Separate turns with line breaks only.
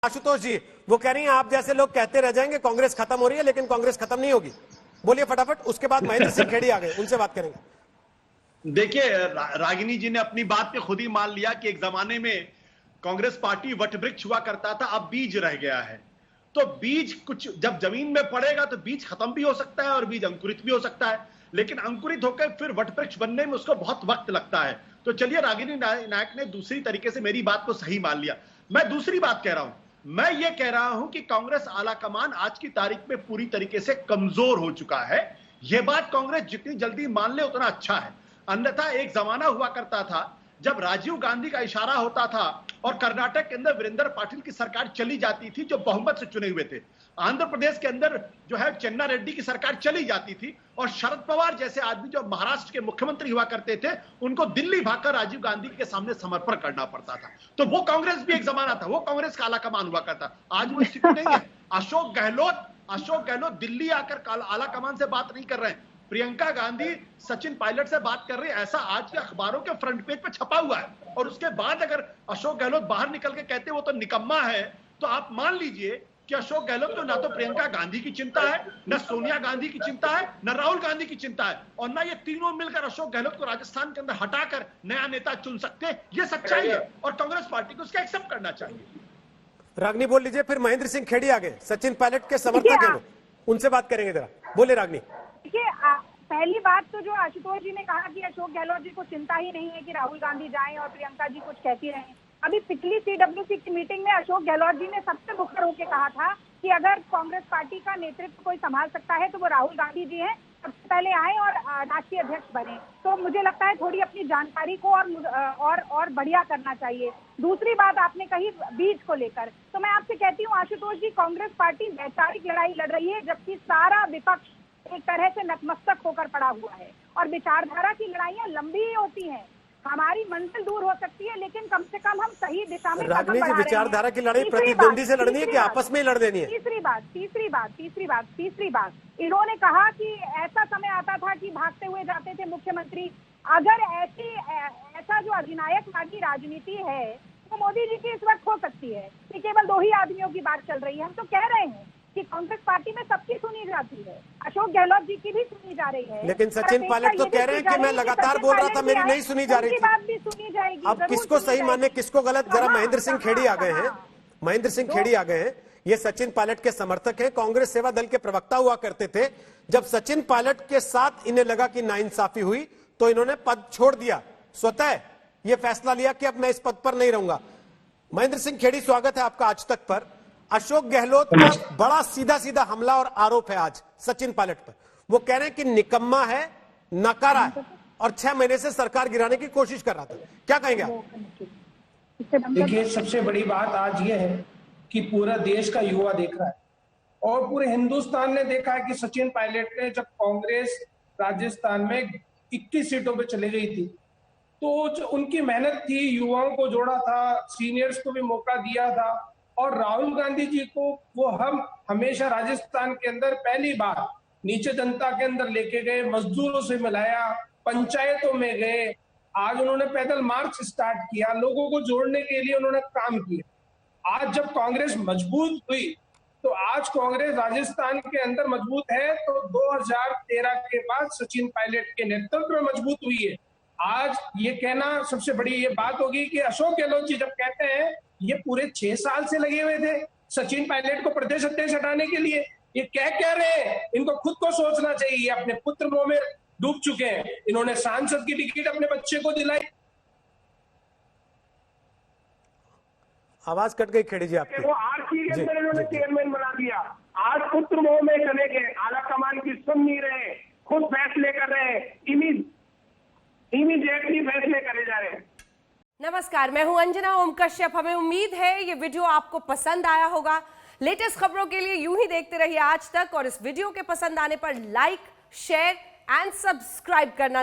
आशुतोष जी, वो कह रही हैं आप जैसे लोग कहते रह जाएंगे कांग्रेस खत्म हो रही है, लेकिन कांग्रेस खत्म नहीं होगी। बोलिए फटाफट, उसके बाद महेंद्र सिंह खेड़ी आ गए, उनसे बात करेंगे।
देखिए, रागिनी जी ने अपनी बात पे खुद ही मान लिया कि एक जमाने में कांग्रेस पार्टी वटवृक्ष हुआ करता था, अब बीज रह गया है। तो बीज कुछ जब जमीन में पड़ेगा तो बीज खत्म भी हो सकता है और बीज अंकुरित भी हो सकता है, लेकिन अंकुरित होकर फिर वटवृक्ष बनने में उसको बहुत वक्त लगता है। तो चलिए, रागिनी नायक ने दूसरी तरीके से मेरी बात को सही मान लिया। मैं दूसरी बात कह रहा हूं, मैं ये कह रहा हूं कि कांग्रेस आलाकमान आज की तारीख में पूरी तरीके से कमजोर हो चुका है। यह बात कांग्रेस जितनी जल्दी मान ले उतना अच्छा है। अन्यथा एक जमाना हुआ करता था जब राजीव गांधी का इशारा होता था और कर्नाटक के अंदर वीरेंद्र पाटिल की सरकार चली जाती थी जो बहुमत से चुने हुए थे, आंध्र प्रदेश के अंदर जो है चन्ना रेड्डी की सरकार चली जाती थी, और शरद पवार जैसे आदमी जो महाराष्ट्र के मुख्यमंत्री हुआ करते थे उनको दिल्ली भागकर राजीव गांधी के सामने समर्पण करना पड़ता था। तो वो कांग्रेस भी एक जमाना था, वो कांग्रेस का आलाकमान हुआ करता। आज वो स्थिति नहीं है। अशोक गहलोत दिल्ली आकर आलाकमान से बात नहीं कर रहे हैं। प्रियंका गांधी सचिन पायलट से बात कर रही है, ऐसा आज के अखबारों के फ्रंट पेज पे छपा हुआ है। और उसके बाद अगर अशोक गहलोत बाहर निकल के कहते वो तो निकम्मा है, तो आप मान लीजिए कि अशोक गहलोत तो ना तो प्रियंका गांधी की चिंता है, न सोनिया गांधी की चिंता है, न राहुल गांधी की चिंता है, और ना ये तीनों मिलकर अशोक गहलोत को राजस्थान के अंदर हटाकर नया नेता चुन सकते हैं। ये सच्चाई है और कांग्रेस पार्टी को उसका एक्सेप्ट करना चाहिए।
रागनी बोल लीजिए, फिर महेंद्र सिंह खेड़ी आ गए, सचिन पायलट के समर्थक हैं वो, उनसे बात करेंगे जरा। बोले रागनी।
देखिए, पहली बात तो जो आशुतोष जी ने कहा कि अशोक गहलोत जी को चिंता ही नहीं है कि राहुल गांधी जाएं और प्रियंका जी कुछ कहती रहें। अभी पिछली सीडब्ल्यूसी की मीटिंग में अशोक गहलोत जी ने सबसे मुखर होकर कहा था कि अगर कांग्रेस पार्टी का नेतृत्व कोई संभाल सकता है तो वो राहुल गांधी जी हैं, सबसे पहले आए और राष्ट्रीय अध्यक्ष बने। तो मुझे लगता है थोड़ी अपनी जानकारी को और बढ़िया करना चाहिए। दूसरी बात आपने कही बीज को लेकर, तो मैं आपसे कहती हूँ आशुतोष जी, कांग्रेस पार्टी वैचारिक लड़ाई लड़ रही है, जबकि सारा विपक्ष एक तरह से नतमस्तक होकर पड़ा हुआ है। और विचारधारा की लड़ाइयां लंबी ही होती हैं। हमारी मंजिल दूर हो सकती है, लेकिन कम से कम हम सही दिशा में कदम बढ़ा रहे हैं।
विचारधारा की लड़ाई प्रतिद्वंदी से लड़नी है कि आपस में लड़ देनी है?
तीसरी बात इन्होंने कहा कि ऐसा समय आता था कि भागते हुए जाते थे मुख्यमंत्री। अगर ऐसा जो अधिनायकवादी राजनीति है तो मोदी जी की इस वक्त हो सकती है कि केवल 2 ही आदमियों की बात चल रही है। हम तो कह रहे हैं कि कांग्रेस पार्टी में सबकी सुनी जाती है, अशोक गहलोत जी की भी सुनी जा रही है,
लेकिन सचिन पायलट तो कह रहे हैं कि मैं लगातार बोल रहा था, मेरी नहीं सुनी जा रही थी।
बात भी सुनी जाएगी।
अब किसको सही माने किसको गलत, जरा महेंद्र सिंह खेड़ी आ गए हैं। महेंद्र सिंह खेड़ी आ गए हैं, ये सचिन पायलट के समर्थक हैं, कांग्रेस सेवा दल के प्रवक्ता हुआ करते थे। जब सचिन पायलट के साथ इन्हें लगा कि नाइंसाफी हुई तो इन्होंने पद छोड़ दिया, स्वतः ये फैसला लिया कि अब मैं इस पद पर नहीं रहूंगा। महेंद्र सिंह खेड़ी, स्वागत है आपका आज तक पर। अशोक गहलोत का बड़ा सीधा सीधा हमला और आरोप है आज सचिन पायलट पर। वो कह रहे हैं कि निकम्मा है, नकारा है और 6 महीने से सरकार गिराने की कोशिश कर रहा था। क्या कहेंगे आप?
देखिए, सबसे बड़ी बात आज ये है कि पूरा देश का युवा देख रहा है और पूरे हिंदुस्तान ने देखा है कि सचिन पायलट ने जब कांग्रेस राजस्थान में 21 सीटों पे चली गई थी तो जो उनकी मेहनत थी, युवाओं को जोड़ा था, सीनियर्स को भी मौका दिया था, और राहुल गांधी जी को वो हम हमेशा राजस्थान के अंदर पहली बार नीचे जनता के अंदर लेके गए, मजदूरों से मिलाया, पंचायतों में गए। आज उन्होंने पैदल मार्च स्टार्ट किया, लोगों को जोड़ने के लिए उन्होंने काम किया। आज जब कांग्रेस मजबूत हुई तो आज कांग्रेस राजस्थान के अंदर मजबूत है, तो 2013 के बाद सचिन पायलट के नेतृत्व में मजबूत हुई है। आज ये कहना सबसे बड़ी ये बात होगी कि अशोक गहलोत जी जब कहते हैं ये पूरे 6 साल से लगे हुए थे सचिन पायलट को प्रदेश अध्यक्ष हटाने के लिए, ये कह रहे हैं, इनको खुद को सोचना चाहिए। अपने पुत्र मोह में डूब चुके हैं। इन्होंने सांसद की टिकट अपने बच्चे को दिलाई।
आवाज कट गई खेड़ी जी आपकी।
वो आरसी के अंदर इन्होंने चेयरमैन बना दिया। आज पुत्र मोह में चले गए, आलाकमान की सुन नहीं रहे, खुद फैसले कर रहे, इमीडिएटली फैसले करे जा रहे हैं।
नमस्कार, मैं हूं अंजना ओम कश्यप। हमें उम्मीद है ये वीडियो आपको पसंद आया होगा। लेटेस्ट खबरों के लिए यूं ही देखते रहिए आज तक, और इस वीडियो के पसंद आने पर लाइक, शेयर एंड सब्सक्राइब करना